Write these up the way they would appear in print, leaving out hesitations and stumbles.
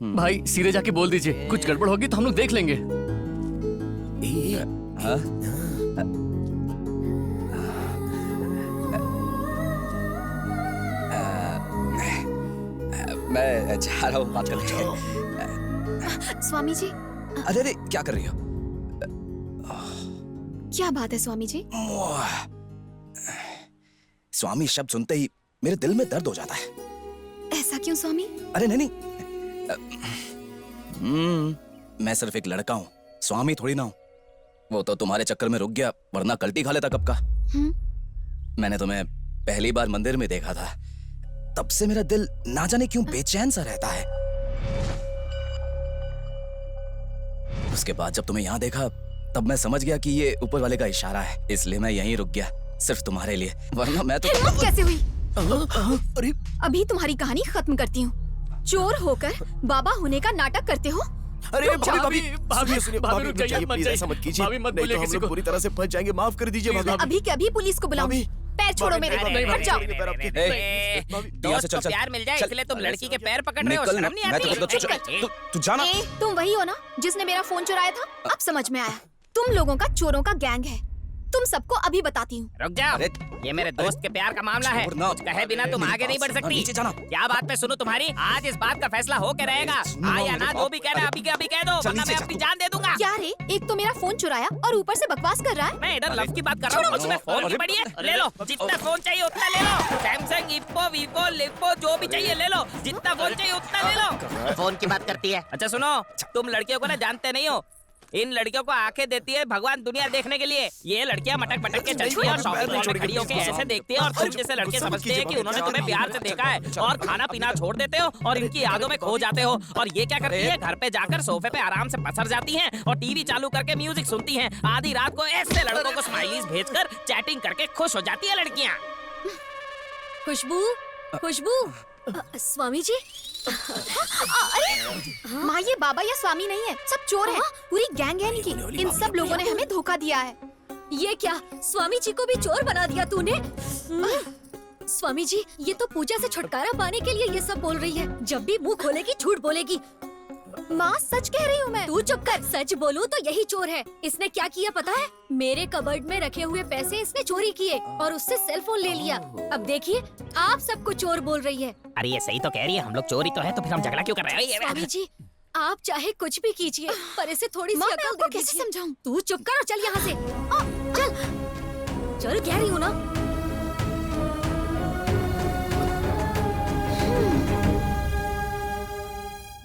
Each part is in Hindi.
भाई सीधे जाके बोल दीजिए, कुछ गड़बड़ होगी तो हम लोग देख लेंगे। मैं जा रहा हूँ, बात कर लीजिए। स्वामी जी, अरे अरे क्या कर रही हो? क्या बात है स्वामी जी? स्वामी शब्द सुनते ही मेरे दिल में दर्द हो जाता है। ऐसा क्यों स्वामी? अरे नहीं, मैं सिर्फ एक लड़का हूँ, स्वामी थोड़ी ना हूँ। वो तो तुम्हारे चक्कर में रुक गया, वरना कल्टी खा लेता कब का। मैंने तुम्हें पहली बार मंदिर में देखा था, तब से मेरा दिल ना जाने क्यों बेचैन सा रहता है। उसके बाद जब तुम्हें यहाँ देखा, तब मैं समझ गया कि ये ऊपर वाले का इशारा है, इसलिए मैं यहीं रुक गया, सिर्फ तुम्हारे लिए, वरना मैं तो। हिम्मत कैसे हुई? अरे अभी तुम्हारी कहानी खत्म करती हूँ। चोर होकर बाबा होने का नाटक करते हो? अरे भाभी भाभी भाभी, सुनिए, भाभी, भाभी रुक रुक जाइए, जाइए, मत प्लीज जाइए। ऐसा मत कीजिए, भाभी, मत नहीं बोलिए तो हम किसी लोग को। पूरी तरह से फंस जाएंगे। माफ कर दीजिए भाभी। अभी के अभी पुलिस को बुलाऊं। भाभी। पैर छोड़ो मेरे, हट जाओ। यहाँ से दोस्त को चल, प्यार मिल जाए चल। इसलिए तुम लड़की के पैर पकड़ रहे हो, निकल, शर्म नहीं मैं तो आती? तू जाना। ए, तुम वही हो ना जिसने मेरा फोन चुराया था? अब समझ में आया, तुम लोगों का चोरों का गैंग है। तुम सबको अभी बताती हूँ। रुक जाओ, अरे, ये मेरे दोस्त के प्यार का मामला है, छोड़ना। कुछ कहे बिना तुम मेरी आगे नहीं बात बढ़ सुनो, सकती। नीचे जाना। क्या बात पे सुनो तुम्हारी? आज इस बात का फैसला हो के रहेगा, सुनो, हाँ या ना, मेरे जो भी कहना अभी के अभी कह दो, चल वरना नीचे मैं जा अपनी तू। जान दे दूंगा। क्या रे, एक तो मेरा फोन चुराया और ऊपर से बकवास कर रहा है। मैं इधर लव की बात कर रहा हूँ, उसमें फोन की पड़ी है। ले लो, जितना फोन चाहिए उतना ले लो। सैमसंग, इप्पो, वीवो, लिप्पो, जो भी चाहिए ले लो, जितना फोन चाहिए उतना ले लो। फोन की बात करती है। अच्छा सुनो, तुम लड़कियों को ना जानते नहीं हो, इन लड़कियों को आंखें देती है भगवान दुनिया देखने के लिए। ये लड़कियां मटक मटक के चलती है और शॉपिंग मॉल में खड़ी होकर ऐसे देखती है, और तुम जैसे लड़के समझते हैं कि उन्होंने तुम्हें प्यार से देखा है और खाना पीना छोड़ देते हो और इनकी यादों में खो जाते हो। और ये क्या करती है, घर पे जाकर सोफे पे आराम से पसर जाती हैं और टीवी चालू करके म्यूजिक सुनती हैं। आधी रात को ऐसे लड़कों को स्माइलीज भेजकर चैटिंग करके खुश हो जाती है लड़कियां। खुशबू, खुशबू, स्वामी जी। अरे माँ, ये बाबा या स्वामी नहीं है, सब चोर हैं, पूरी गैंग है इनकी। इन सब लोगों ने हमें धोखा दिया है। ये क्या, स्वामी जी को भी चोर बना दिया तूने? स्वामी जी, ये तो पूजा से छुटकारा पाने के लिए ये सब बोल रही है। जब भी मुंह खोलेगी झूठ बोलेगी। माँ सच कह रही हूँ मैं। तू चुप कर, सच बोलूं तो यही चोर है। इसने क्या किया पता है? मेरे कबर्ड में रखे हुए पैसे इसने चोरी किए और उससे सेल फोन ले लिया। अब देखिए, आप सबको चोर बोल रही है। अरे ये सही तो कह रही है, हम लोग चोरी तो है, तो फिर हम झगड़ा क्यों कर रहे हैं? स्वामी जी, आप चाहे कुछ भी कीजिए, पर इसे थोड़ी सी माँ, मैं अकल आपको दे कैसे दीजिए। समझाऊं? तू चुप कर और चल यहाँ से। चल, कह रही हूँ ना।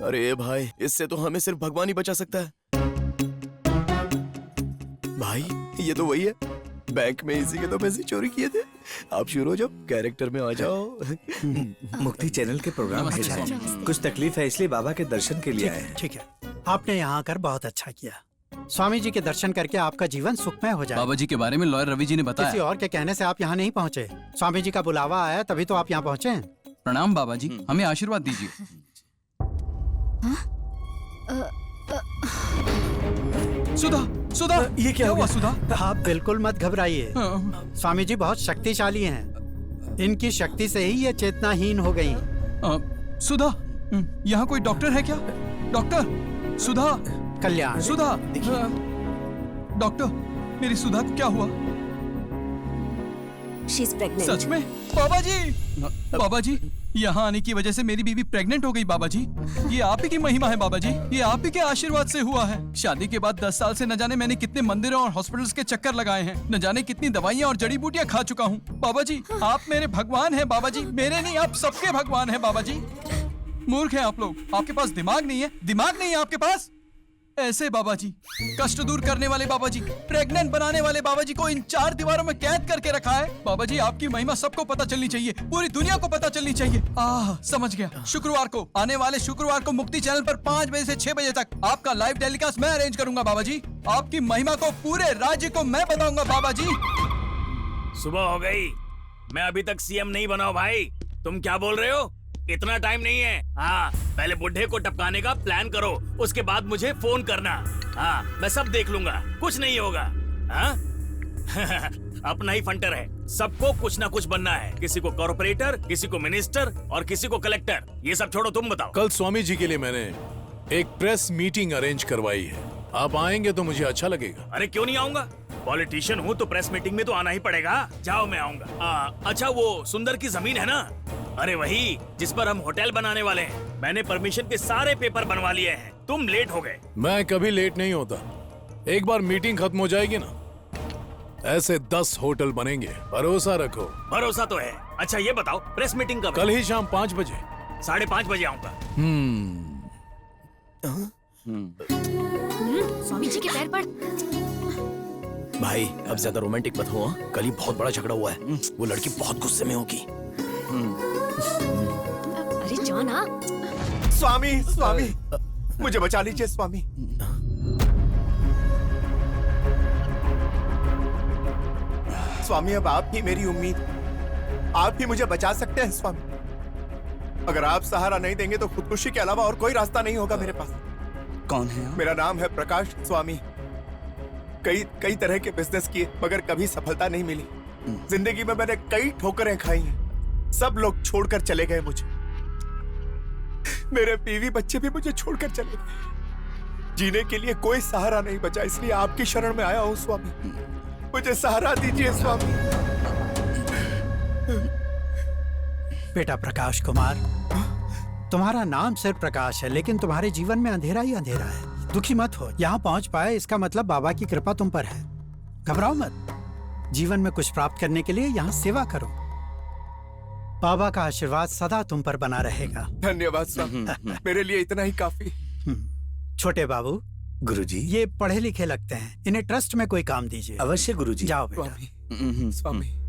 अरे भाई, इससे तो हमें सिर्फ भगवान ही बचा सकता है। भाई, ये तो वही है, बैंक में इसी के तो पैसे चोरी किए थे। आप शुरू हो जाओ, कैरेक्टर में आ जाओ। मुक्ति चैनल के प्रोग्राम है शायद। कुछ तकलीफ है इसलिए बाबा के दर्शन के लिए आए हैं। ठीक है, आपने यहाँ आकर बहुत अच्छा किया। स्वामी जी के दर्शन करके आपका जीवन सुखमय हो जाए। बाबा जी के बारे में लॉयर रवि जी ने किसी बताया। और के कहने से आप यहाँ नहीं पहुँचे, स्वामी जी का बुलावा आया तभी तो आप यहाँ पहुँचे हैं। प्रणाम बाबा जी, हमें आशीर्वाद दीजिए। सुधा, सुधा, ये क्या हो हुआ गया? सुधा? आप बिल्कुल मत घबराइए, स्वामी जी बहुत शक्तिशाली हैं। इनकी शक्ति से ही ये चेतनाहीन हो गई। सुधा, यहाँ कोई डॉक्टर है क्या? डॉक्टर, सुधा, कल्याण, सुधा, डॉक्टर, मेरी सुधा को क्या हुआ? She is pregnant. सच में? बाबा जी, बाबा जी, यहाँ आने की वजह से मेरी बीवी प्रेग्नेंट हो गई बाबा जी। ये आप ही की महिमा है बाबा जी, ये आप ही के आशीर्वाद से हुआ है। शादी के बाद 10 साल से न जाने मैंने कितने मंदिरों और हॉस्पिटल्स के चक्कर लगाए हैं, न जाने कितनी दवाइयाँ और जड़ी बूटियाँ खा चुका हूँ। बाबा जी, आप मेरे भगवान हैं बाबा जी, मेरे नहीं आप सबके भगवान हैं बाबा जी। मूर्ख हैं आप लोग, आपके पास दिमाग नहीं है, दिमाग नहीं है आपके पास। ऐसे बाबा जी, कष्ट दूर करने वाले बाबा जी, प्रेग्नेंट बनाने वाले बाबा जी को इन 4 दीवारों में कैद करके रखा है। बाबा जी, आपकी महिमा सबको पता चलनी चाहिए, पूरी दुनिया को पता चलनी चाहिए। समझ गया। शुक्रवार को, आने वाले शुक्रवार को मुक्ति चैनल पर 5 बजे से 6 बजे तक आपका लाइव टेलीकास्ट मैं अरेंज करूंगा बाबा जी। आपकी महिमा को पूरे राज्य को मैं बताऊंगा बाबा जी। सुबह हो गई, मैं अभी तक सीएम नहीं बना हूं भाई। तुम क्या बोल रहे हो? इतना टाइम नहीं है। हाँ, पहले बुढ़े को टपकाने का प्लान करो, उसके बाद मुझे फोन करना। हाँ, मैं सब देख लूंगा, कुछ नहीं होगा। हाँ? अपना ही फंटर है। सबको कुछ ना कुछ बनना है, किसी को कॉर्पोरेटर, किसी को मिनिस्टर और किसी को कलेक्टर। ये सब छोड़ो, तुम बताओ। कल स्वामी जी के लिए मैंने एक प्रेस मीटिंग अरेंज करवाई है। आप आएंगे तो मुझे अच्छा लगेगा। अरे क्यों नहीं आऊंगा, पॉलिटिशियन हूँ तो प्रेस मीटिंग में तो आना ही पड़ेगा। जाओ, मैं आऊंगा। अच्छा, वो सुंदर की जमीन है ना, अरे वही जिस पर हम होटल बनाने वाले हैं। मैंने परमिशन के सारे पेपर बनवा लिए हैं। तुम लेट हो गए। मैं कभी लेट नहीं होता। एक बार मीटिंग खत्म हो जाएगी ना, ऐसे 10 होटल बनेंगे, भरोसा रखो। भरोसा तो है। अच्छा ये बताओ, प्रेस मीटिंग कब है? कल ही शाम 5 बजे। 5:30 बजे आऊंगा। स्वामी जी के पैर पड़। भाई अब ज्यादा रोमांटिक मत हो, हाँ? कल ही बहुत बड़ा झगड़ा हुआ है, वो लड़की बहुत गुस्से में होगी। अरे जाना। स्वामी, स्वामी, मुझे बचा लीजिए स्वामी। स्वामी अब आप ही मेरी उम्मीद, आप ही मुझे बचा सकते हैं स्वामी। अगर आप सहारा नहीं देंगे तो खुदकुशी के अलावा और कोई रास्ता नहीं होगा मेरे पास। कौन है आप? मेरा नाम है प्रकाश स्वामी। कई तरह के बिजनेस किए मगर कभी सफलता नहीं मिली। जिंदगी में मैंने कई ठोकरें खाई हैं। सब लोग छोड़कर चले गए मुझे। मेरे बीवी बच्चे भी मुझे छोड़कर चले गए। जीने के लिए कोई सहारा नहीं बचा, इसलिए आपकी शरण में आया हूं स्वामी। मुझे सहारा दीजिए स्वामी। बेटा प्रकाश कुमार, तुम्हारा नाम सिर्फ प्रकाश है, लेकिन तुम्हारे जीवन में अंधेरा ही अंधेरा है। दुखी मत हो, यहाँ पहुंच पाए इसका मतलब बाबा की कृपा तुम पर है। घबराओ मत। जीवन में कुछ प्राप्त करने के लिए यहाँ सेवा करो। बाबा का आशीर्वाद सदा तुम पर बना रहेगा। धन्यवाद स्वामी, मेरे लिए इतना ही काफी। छोटे बाबू, गुरुजी। ये पढ़े लिखे लगते हैं, इन्हें ट्रस्ट में कोई काम दीजिए। अवश्य गुरुजी। जाओ बेटा। स्वामी, स्वामी।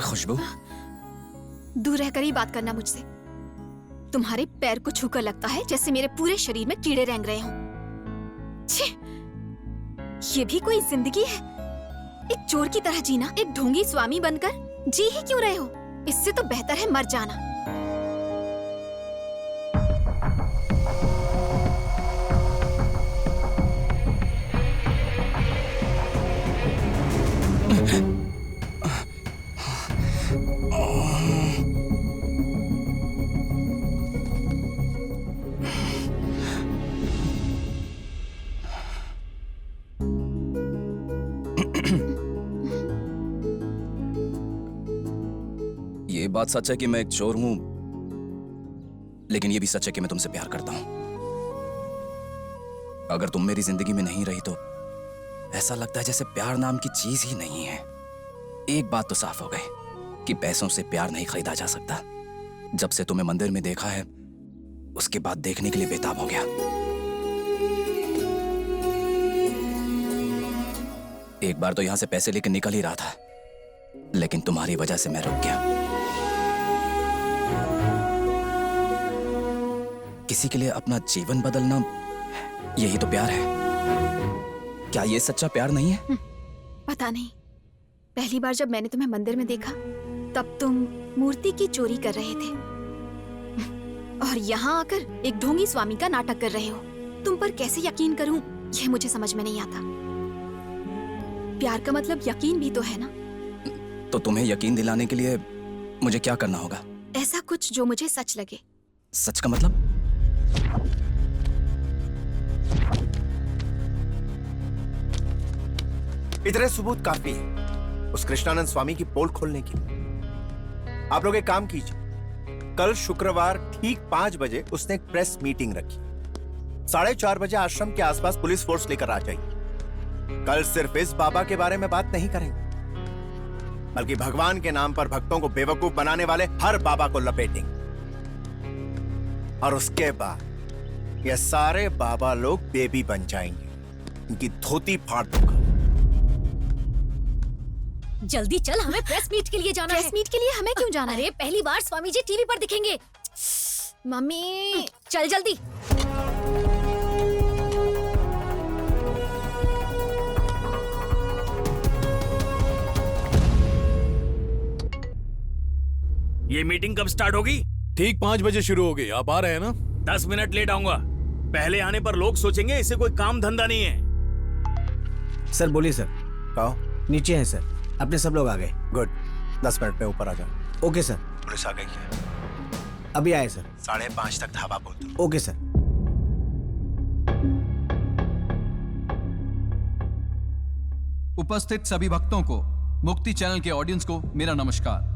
खुशबू, दूर रहकर ही बात करना मुझसे। तुम्हारे पैर को छूकर लगता है जैसे मेरे पूरे शरीर में कीड़े रेंग रहे हों। छी! ये भी कोई जिंदगी है? एक चोर की तरह जीना, एक ढोंगी स्वामी बनकर जी ही क्यों रहे हो? इससे तो बेहतर है मर जाना। ये बात सच है कि मैं एक चोर हूं, लेकिन ये भी सच है कि मैं तुमसे प्यार करता हूं। अगर तुम मेरी जिंदगी में नहीं रही तो ऐसा लगता है जैसे प्यार नाम की चीज ही नहीं है। एक बात तो साफ हो गई कि पैसों से प्यार नहीं खरीदा जा सकता। जब से तुम्हें मंदिर में देखा है, उसके बाद देखने के लिए बेताब हो गया। एक बार तो यहां से पैसे लेकर निकल ही रहा था, लेकिन तुम्हारी वजह से मैं रुक गया। किसी के लिए अपना जीवन बदलना, यही तो प्यार है। क्या ये सच्चा प्यार नहीं है? पता नहीं। पहली बार जब मैंने तुम्हें मंदिर में देखा, तब तुम मूर्ति की चोरी कर रहे थे और यहाँ आकर एक ढोंगी स्वामी का नाटक कर रहे हो। तुम पर कैसे यकीन करूं, यह मुझे समझ में नहीं आता। प्यार का मतलब यकीन भी तो है ना। तो तुम्हें यकीन दिलाने के लिए मुझे क्या करना होगा? ऐसा कुछ जो मुझे सच लगे। सच का मतलब? इतने सबूत काफी है उस कृष्णानंद स्वामी की पोल खोलने की। आप लोग एक काम कीजिए, कल शुक्रवार ठीक 5 बजे उसने एक प्रेस मीटिंग रखी। 4:30 बजे आश्रम के आसपास पुलिस फोर्स लेकर आ जाइए। कल सिर्फ इस बाबा के बारे में बात नहीं करेंगे, बल्कि भगवान के नाम पर भक्तों को बेवकूफ बनाने वाले हर बाबा को लपेटेंगे। और उसके बाद ये सारे बाबा लोग बेबी बन जाएंगे। इनकी धोती फाड़ दूंगा। जल्दी चल, हमें प्रेस मीट के लिए जाना है। प्रेस मीट के लिए हमें क्यों जाना है? अरे पहली बार स्वामी जी टीवी पर दिखेंगे। मम्मी चल जल्दी। ये मीटिंग कब स्टार्ट होगी? ठीक 5 बजे शुरू होगी। आप आ रहे हैं ना? 10 मिनट लेट आऊंगा। पहले आने पर लोग सोचेंगे इसे कोई काम धंधा नहीं है। सर बोलिए सर। कहो। नीचे हैं सर, अपने सब लोग आ गए। गुड, 10 मिनट में ऊपर आ जाओ। Okay sir. पुलिस आ गई है। अभी आए सर। 5:30 तक ढाबा बोल दो। Okay sir. उपस्थित सभी भक्तों को, मुक्ति चैनल के ऑडियंस को मेरा नमस्कार।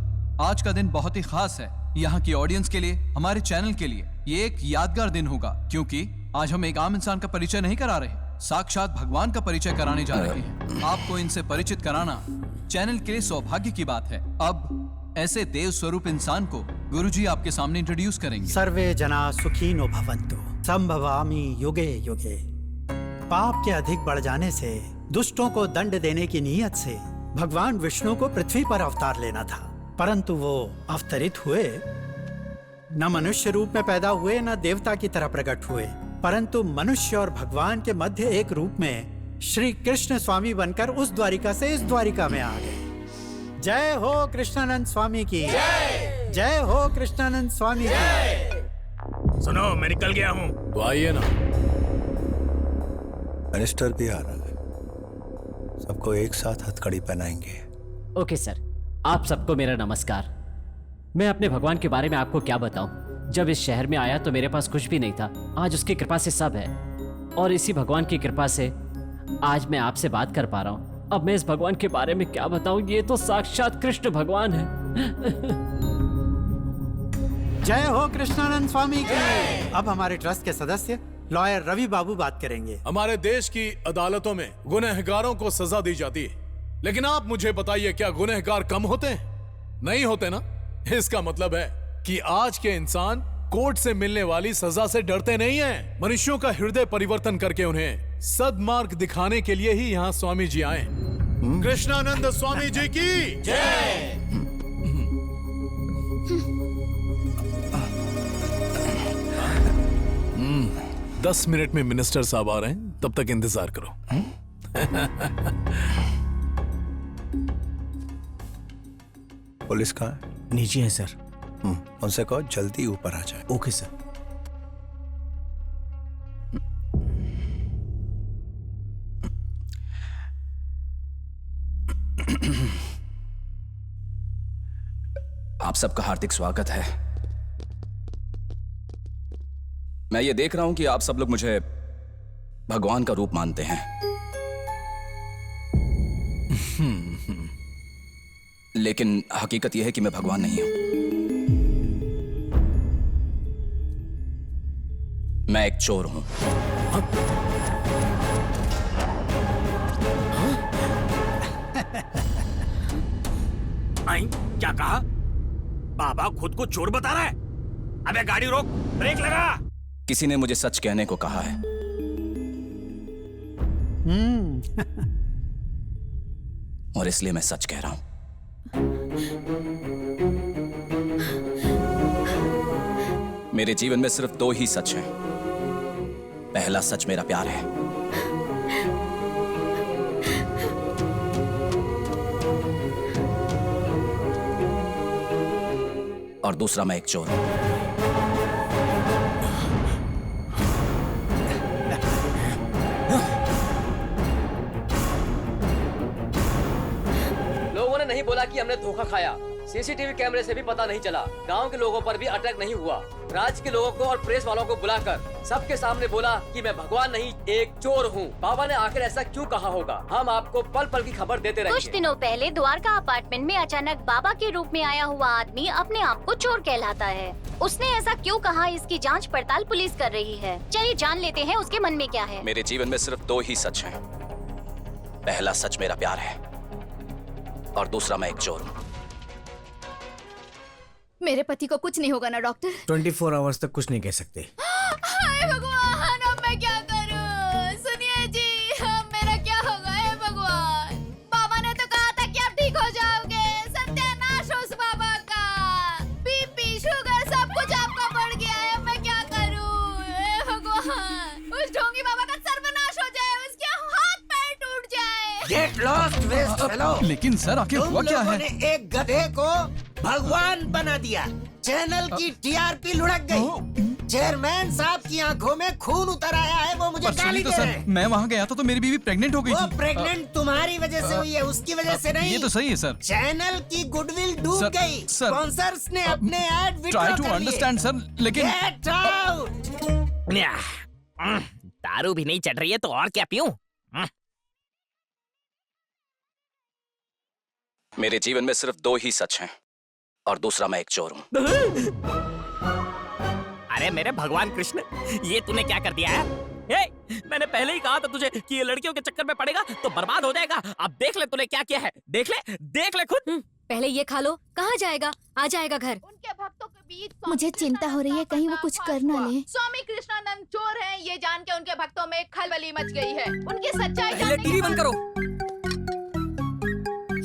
आज का दिन बहुत ही खास है यहाँ की ऑडियंस के लिए, हमारे चैनल के लिए। ये एक यादगार दिन होगा क्योंकि आज हम एक आम इंसान का परिचय नहीं करा रहे, साक्षात भगवान का परिचय कराने जा रहे हैं। आपको इनसे परिचित कराना चैनल के लिए सौभाग्य की बात है। अब ऐसे देव स्वरूप इंसान को गुरुजी आपके सामने इंट्रोड्यूस करेंगे। सर्वे जना सुखीनो भवन्तु, संभवामि युगे युगे। पाप के अधिक बढ़ जाने से, दुष्टों को दंड देने की नीयत से भगवान विष्णु को पृथ्वी पर अवतार लेना था, परंतु वो अवतरित हुए, न मनुष्य रूप में पैदा हुए न देवता की तरह प्रकट हुए, परंतु मनुष्य और भगवान के मध्य एक रूप में श्री कृष्ण स्वामी बनकर उस द्वारिका से इस द्वारिका में आ गए। जय हो कृष्णानंद स्वामी की जय हो कृष्णानंद स्वामी की। सुनो, मैं निकल गया हूँ। तो आइए ना। मिनिस्टर भी आ रहा है, सबको एक साथ हथकड़ी पहनाएंगे। ओके सर, आप सबको मेरा नमस्कार। मैं अपने भगवान के बारे में आपको क्या बताऊं। जब इस शहर में आया तो मेरे पास कुछ भी नहीं था, आज उसकी कृपा से सब है, और इसी भगवान की कृपा से आज मैं आपसे बात कर पा रहा हूं। अब मैं इस भगवान के बारे में क्या बताऊं, ये तो साक्षात कृष्ण भगवान है। जय हो कृष्णानंद स्वामी की। अब हमारे ट्रस्ट के सदस्य लॉयर रवि बाबू बात करेंगे। हमारे देश की अदालतों में गुनहगारों को सजा दी जाती है, लेकिन आप मुझे बताइए, क्या गुनहगार कम होते हैं? नहीं होते ना। इसका मतलब है कि आज के इंसान कोर्ट से मिलने वाली सजा से डरते नहीं हैं। मनुष्यों का हृदय परिवर्तन करके उन्हें सद्मार्ग दिखाने के लिए ही यहाँ स्वामी जी आए। कृष्णानंद स्वामी जी की जय। 10 मिनट में मिनिस्टर साहब आ रहे हैं, तब तक इंतजार करो। पुलिस कहाँ है? नीचे है सर। उनसे कहो जल्दी ऊपर आ जाए। Okay sir. आप सबका हार्दिक स्वागत है। मैं ये देख रहा हूं कि आप सब लोग मुझे भगवान का रूप मानते हैं। लेकिन हकीकत यह है कि मैं भगवान नहीं हूं। मैं एक चोर हूं। आई, क्या कहा? बाबा खुद को चोर बता रहा है? अबे गाड़ी रोक, ब्रेक लगा। किसी ने मुझे सच कहने को कहा है। और इसलिए मैं सच कह रहा हूं। मेरे जीवन में सिर्फ 2 ही सच हैं। पहला सच मेरा प्यार है, और दूसरा मैं एक चोर हूं। लोगों ने नहीं बोला कि हमने धोखा खाया। सीसीटीवी कैमरे से भी पता नहीं चला। गांव के लोगों पर भी अटैक नहीं हुआ। राज्य के लोगों को और प्रेस वालों को बुलाकर सबके सामने बोला कि मैं भगवान नहीं, एक चोर हूँ। बाबा ने आखिर ऐसा क्यों कहा होगा? हम आपको पल पल की खबर देते रहेंगे। कुछ दिनों पहले द्वारका अपार्टमेंट में अचानक बाबा के रूप में आया हुआ आदमी अपने आप को चोर कहलाता है। उसने ऐसा क्यों कहा, इसकी जांच पड़ताल पुलिस कर रही है। चलिए जान लेते हैं उसके मन में क्या है। मेरे जीवन में सिर्फ 2 ही सच हैं। पहला सच मेरा प्यार है, और दूसरा मैं एक चोर हूं। मेरे पति को कुछ नहीं होगा ना डॉक्टर? 24 आवर्स तक कुछ नहीं कह सकते। हाय भगवान, अब मैं क्या करूं? सुनिए जी, अब मेरा क्या होगा? हे भगवान, बाबा ने तो कहा था कि आप ठीक हो जाओगे। सत्यानाश हो उस बाबा का। बीपी, शुगर सब कुछ आपका बढ़ गया है। मैं क्या करूं? हे भगवान, उस ढोंगी बाबा का सर्वनाश हो जाए, उसके हाथ पैर टूट जाए। Get lost waste fellow. लेकिन सर आखिर हुआ क्या है? एक गधे को भगवान बना दिया। चैनल की टीआरपी लुढ़क गई। चेयरमैन साहब की आंखों में खून उतर आया है, वो मुझे गाली तो दे रहे सर, हैं। मैं वहाँ गया था तो मेरी बीवी प्रेग्नेंट हो गई वो थी। प्रेग्नेंट तुम्हारी वजह से हुई है, उसकी वजह से नहीं। ये तो सही है सर। चैनल की गुडविल डूब सर, गई। सर, स्पॉन्सर्स ने अपने ऐड विड्रॉ ट्राई कर टू लिए। अंडरस्टैंड सर, लेकिन गेट आउट। दारू भी नहीं चढ़ रही है तो और क्या पीऊं? मेरे जीवन में सिर्फ 2 ही सच हैं और दूसरा मैं एक चोर हूँ। अरे मेरे भगवान कृष्ण, ये तूने क्या कर दिया है? मैंने पहले ही कहा था तुझे कि ये लड़कियों के चक्कर में पड़ेगा तो बर्बाद हो जाएगा। अब देख ले तूने क्या किया है। देख ले खुद। पहले ये खा लो, कहाँ जाएगा? आ जाएगा घर। उनके भक्तों के बीच मुझे चिंता हो रही है, कहीं वो कुछ कर ना ले। स्वामी कृष्णानंद चोर हैं, ये जान के उनके भक्तों में खलबली मच गई है। उनकी सच्चाई जानने टीवी बंद करो।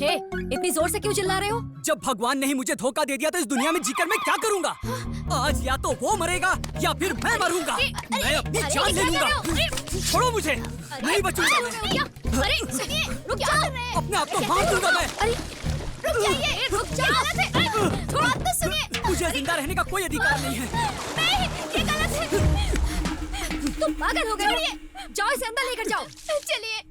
हे, इतनी जोर से क्यों चिल्ला रहे हो? जब भगवान ने ही मुझे धोखा दे दिया तो इस दुनिया में जीकर मैं क्या करूंगा? आज या तो वो मरेगा या फिर मैं मरूंगा। मैं अपनी जान ले लूंगा। छोड़ो मुझे, नहीं बचूंगा मैं। अरे सुनिए, रुक जाओ। अपने आप को मार दूंगा मैं। अरे रुक जाइए, रुक जाओ। थोड़ा तो सुनिए। मुझे जिंदा रहने का कोई अधिकार नहीं है। नहीं, ये गलत है। तुम पागल हो गए हो। जाओ, इसे अंदर लेकर जाओ। चलिए।